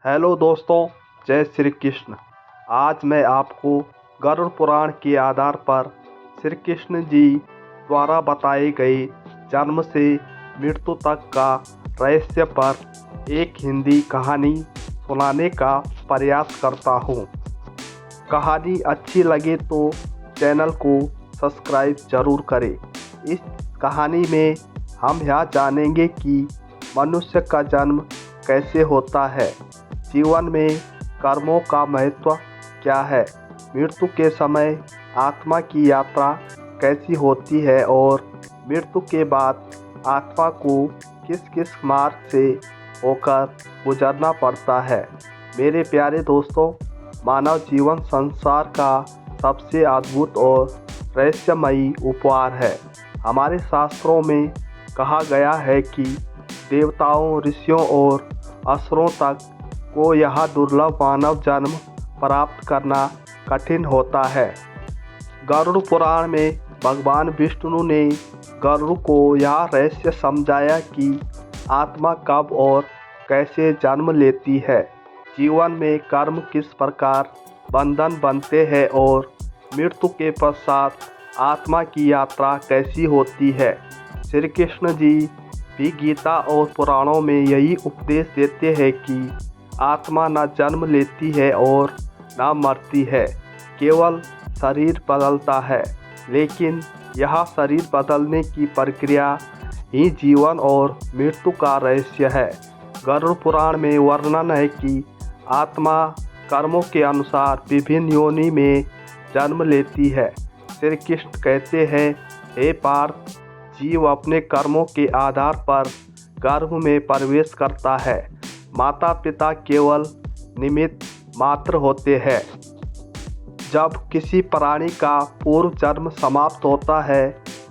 Hello दोस्तों, जय श्री कृष्ण। आज मैं आपको गरुड़ पुराण के आधार पर श्री कृष्ण जी द्वारा बताए गए जन्म से मृत्यु तक का रहस्य पर एक हिंदी कहानी सुनाने का प्रयास करता हूँ। कहानी अच्छी लगे तो चैनल को सब्सक्राइब जरूर करें। इस कहानी में हम यह जानेंगे कि मनुष्य का जन्म कैसे होता है, जीवन में कर्मों का महत्व क्या है, मृत्यु के समय आत्मा की यात्रा कैसी होती है और मृत्यु के बाद आत्मा को किस किस मार्ग से होकर गुजरना पड़ता है। मेरे प्यारे दोस्तों, मानव जीवन संसार का सबसे अद्भुत और रहस्यमयी उपहार है। हमारे शास्त्रों में कहा गया है कि देवताओं, ऋषियों और असुरों तक को यह दुर्लभ मानव जन्म प्राप्त करना कठिन होता है। गरुड़ पुराण में भगवान विष्णु ने गरुड़ को यह रहस्य समझाया कि आत्मा कब और कैसे जन्म लेती है, जीवन में कर्म किस प्रकार बंधन बनते हैं और मृत्यु के पश्चात आत्मा की यात्रा कैसी होती है। श्री कृष्ण जी भी गीता और पुराणों में यही उपदेश देते हैं कि आत्मा न जन्म लेती है और न मरती है, केवल शरीर बदलता है। लेकिन यह शरीर बदलने की प्रक्रिया ही जीवन और मृत्यु का रहस्य है। गरुड़ पुराण में वर्णन है कि आत्मा कर्मों के अनुसार विभिन्न योनि में जन्म लेती है। श्री कृष्ण कहते हैं, हे पार्थ, जीव अपने कर्मों के आधार पर गर्भ में प्रवेश करता है। माता पिता केवल निमित्त मात्र होते हैं। जब किसी प्राणी का पूर्व जन्म समाप्त होता है,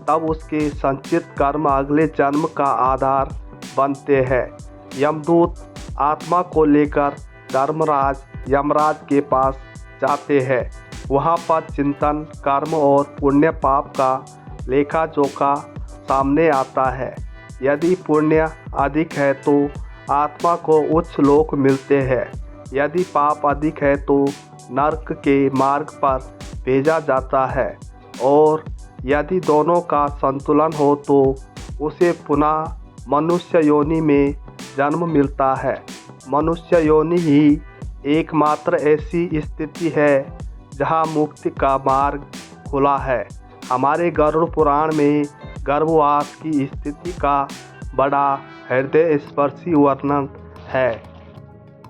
तब उसके संचित कर्म अगले जन्म का आधार बनते हैं। यमदूत आत्मा को लेकर धर्मराज यमराज के पास जाते हैं। वहाँ पर चिंतन, कर्म और पुण्य पाप का लेखा जोखा सामने आता है। यदि पुण्य अधिक है तो आत्मा को उच्च लोक मिलते हैं, यदि पाप अधिक है तो नरक के मार्ग पर भेजा जाता है, और यदि दोनों का संतुलन हो तो उसे पुनः मनुष्य योनि में जन्म मिलता है। मनुष्य योनि ही एकमात्र ऐसी स्थिति है जहाँ मुक्ति का मार्ग खुला है। हमारे गरुड़ पुराण में गर्भवास की स्थिति का बड़ा हृदय स्पर्शी वर्णन है।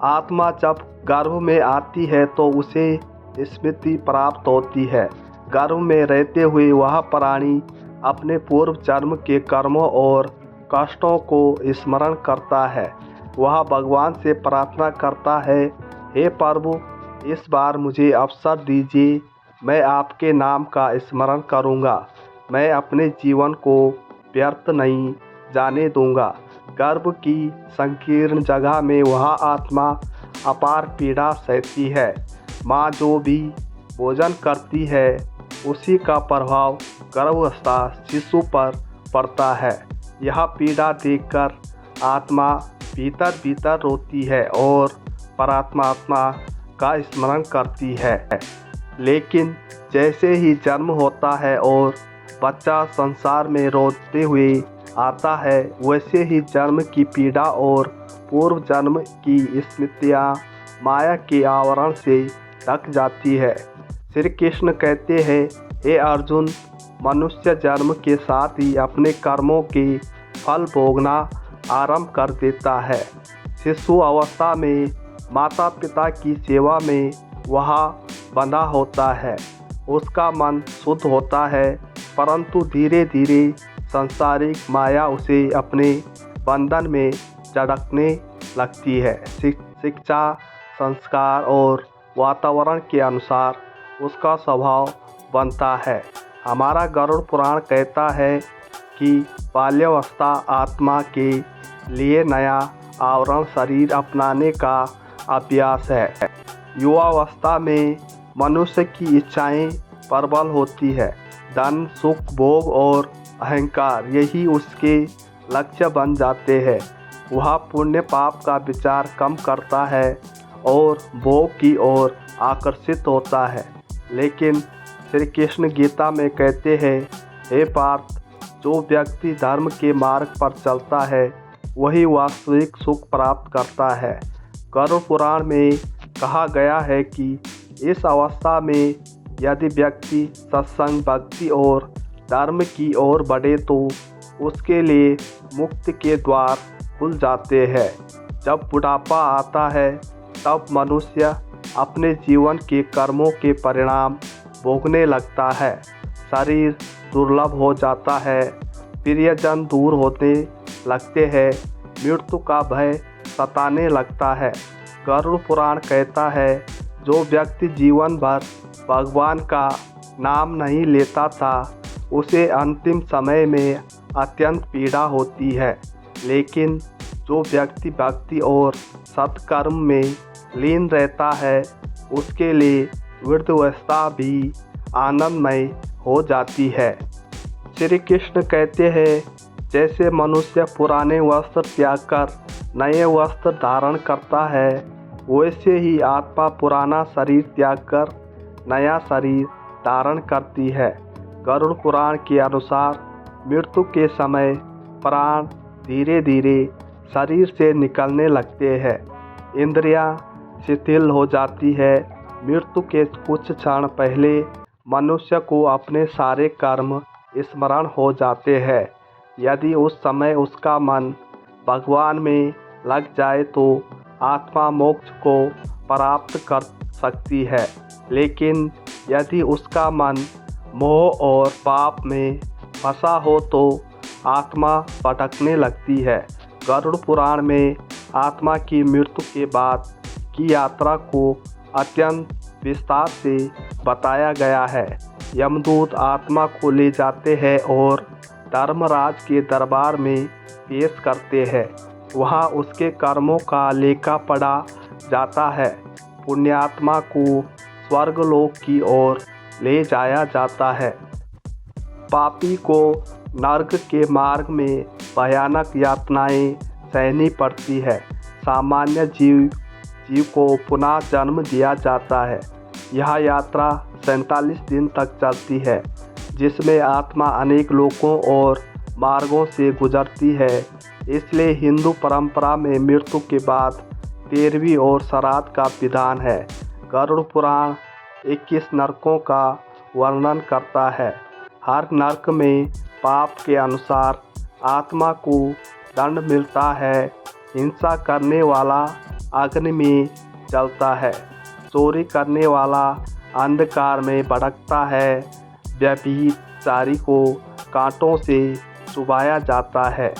आत्मा जब गर्भ में आती है तो उसे स्मृति प्राप्त होती है। गर्भ में रहते हुए वह प्राणी अपने पूर्व जन्म के कर्मों और कष्टों को स्मरण करता है। वह भगवान से प्रार्थना करता है, हे प्रभु, इस बार मुझे अवसर दीजिए, मैं आपके नाम का स्मरण करूँगा, मैं अपने जीवन को व्यर्थ नहीं जाने दूंगा। गर्भ की संकीर्ण जगह में वह आत्मा अपार पीड़ा सहती है। माँ जो भी भोजन करती है उसी का प्रभाव गर्भस्थ शिशु पर पड़ता है। यह पीड़ा देखकर आत्मा भीतर भीतर रोती है और परमात्मा का स्मरण करती है। लेकिन जैसे ही जन्म होता है और बच्चा संसार में रोते हुए आता है, वैसे ही जन्म की पीड़ा और पूर्व जन्म की स्मृतियाँ माया के आवरण से ढक जाती है। श्री कृष्ण कहते हैं, हे अर्जुन, मनुष्य जन्म के साथ ही अपने कर्मों के फल भोगना आरंभ कर देता है। शिशु अवस्था में माता पिता की सेवा में वह बंधा होता है। उसका मन शुद्ध होता है, परंतु धीरे धीरे सांसारिक माया उसे अपने बंधन में झड़कने लगती है। शिक्षा, संस्कार और वातावरण के अनुसार उसका स्वभाव बनता है। हमारा गरुड़ पुराण कहता है कि बाल्यावस्था आत्मा के लिए नया आवरण शरीर अपनाने का अभ्यास है। युवावस्था में मनुष्य की इच्छाएं प्रबल होती है। धन, सुख, भोग और अहंकार यही उसके लक्ष्य बन जाते हैं। वह पुण्य पाप का विचार कम करता है और भोग की ओर आकर्षित होता है। लेकिन श्री कृष्ण गीता में कहते हैं, हे पार्थ, जो व्यक्ति धर्म के मार्ग पर चलता है वही वास्तविक सुख प्राप्त करता है। गरुड़ पुराण में कहा गया है कि इस अवस्था में यदि व्यक्ति सत्संग, भक्ति और धर्म की ओर बढ़े तो उसके लिए मुक्ति के द्वार खुल जाते हैं। जब बुढ़ापा आता है तब मनुष्य अपने जीवन के कर्मों के परिणाम भोगने लगता है। शरीर दुर्लभ हो जाता है, प्रियजन दूर होने लगते हैं, मृत्यु का भय सताने लगता है। गरुड़ पुराण कहता है, जो व्यक्ति जीवन भर भगवान का नाम नहीं लेता था उसे अंतिम समय में अत्यंत पीड़ा होती है। लेकिन जो व्यक्ति भक्ति और सत्कर्म में लीन रहता है उसके लिए वृद्धावस्था भी आनंदमय हो जाती है। श्री कृष्ण कहते हैं, जैसे मनुष्य पुराने वस्त्र त्याग कर नए वस्त्र धारण करता है वैसे ही आत्मा पुराना शरीर त्याग कर नया शरीर धारण करती है। गरुड़ पुराण के अनुसार मृत्यु के समय प्राण धीरे धीरे शरीर से निकलने लगते हैं, इंद्रियां शिथिल हो जाती है। मृत्यु के कुछ क्षण पहले मनुष्य को अपने सारे कर्म स्मरण हो जाते हैं। यदि उस समय उसका मन भगवान में लग जाए तो आत्मा मोक्ष को प्राप्त कर सकती है। लेकिन यदि उसका मन मोह और पाप में फंसा हो तो आत्मा भटकने लगती है। गरुड़ पुराण में आत्मा की मृत्यु के बाद की यात्रा को अत्यंत विस्तार से बताया गया है। यमदूत आत्मा को ले जाते हैं और धर्मराज के दरबार में पेश करते हैं। वहाँ उसके कर्मों का लेखा पढ़ा जाता है। पुण्यात्मा को स्वर्गलोक की ओर ले जाया जाता है। पापी को नर्क के मार्ग में भयानक यातनाएं सहनी पड़ती है। सामान्य जीव को पुनः जन्म दिया जाता है। यह यात्रा 47 दिन तक चलती है, जिसमें आत्मा अनेक लोकों और मार्गों से गुजरती है। इसलिए हिंदू परंपरा में मृत्यु के बाद 13वीं और श्राद्ध का विधान है। गरुड़ पुराण 21 नरकों का वर्णन करता है। हर नरक में पाप के अनुसार आत्मा को दंड मिलता है। हिंसा करने वाला अग्नि में जलता है, चोरी करने वाला अंधकार में भटकता है, व्यभिचारी को कांटों से चुभाया जाता है।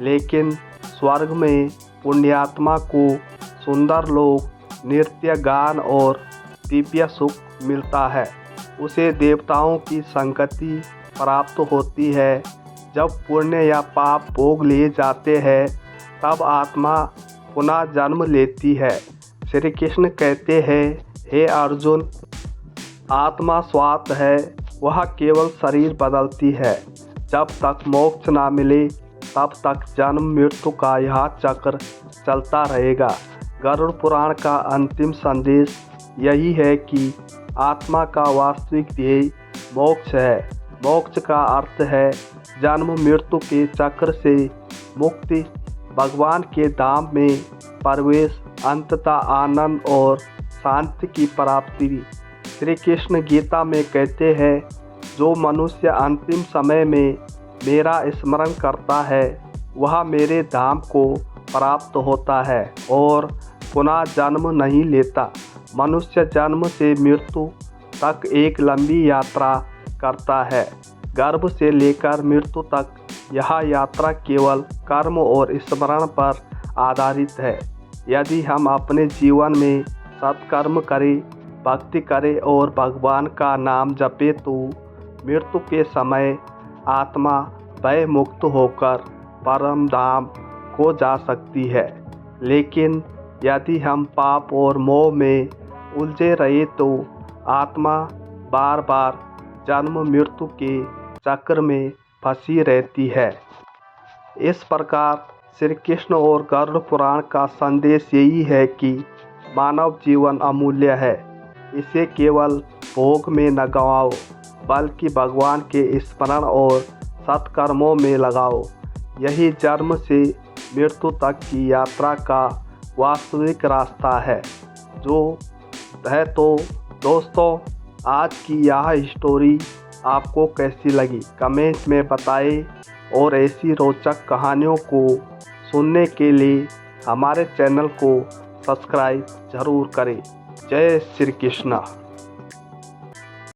लेकिन स्वर्ग में पुण्यात्मा को सुंदर लोक, नृत्य, गान और दिव्य सुख मिलता है। उसे देवताओं की संगति प्राप्त होती है। जब पुण्य या पाप भोग लिए जाते हैं तब आत्मा पुनः जन्म लेती है। श्री कृष्ण कहते हैं, हे अर्जुन, आत्मा स्वार्थ है, वह केवल शरीर बदलती है। जब तक मोक्ष ना मिले तब तक जन्म मृत्यु का यह चक्र चलता रहेगा। गरुड़ पुराण का अंतिम संदेश यही है कि आत्मा का वास्तविक ध्येय मोक्ष है। मोक्ष का अर्थ है जन्म मृत्यु के चक्र से मुक्ति, भगवान के धाम में प्रवेश, अंततः आनंद और शांति की प्राप्ति। श्री कृष्ण गीता में कहते हैं, जो मनुष्य अंतिम समय में मेरा स्मरण करता है वह मेरे धाम को प्राप्त होता है और पुनः जन्म नहीं लेता। मनुष्य जन्म से मृत्यु तक एक लंबी यात्रा करता है। गर्भ से लेकर मृत्यु तक यह यात्रा केवल कर्म और स्मरण पर आधारित है। यदि हम अपने जीवन में सत्कर्म करें, भक्ति करें और भगवान का नाम जपें तो मृत्यु के समय आत्मा भय मुक्त होकर परम धाम को जा सकती है। लेकिन यदि हम पाप और मोह में उलझे रहे तो आत्मा बार बार जन्म मृत्यु के चक्र में फंसी रहती है। इस प्रकार श्री कृष्ण और गरुड़ पुराण का संदेश यही है कि मानव जीवन अमूल्य है, इसे केवल भोग में न गंवाओ बल्कि भगवान के स्मरण और सत्कर्मों में लगाओ। यही जन्म से मृत्यु तक की यात्रा का वास्तविक रास्ता है। तो दोस्तों, आज की यह स्टोरी आपको कैसी लगी कमेंट में बताएं और ऐसी रोचक कहानियों को सुनने के लिए हमारे चैनल को सब्सक्राइब जरूर करें। जय श्री कृष्णा।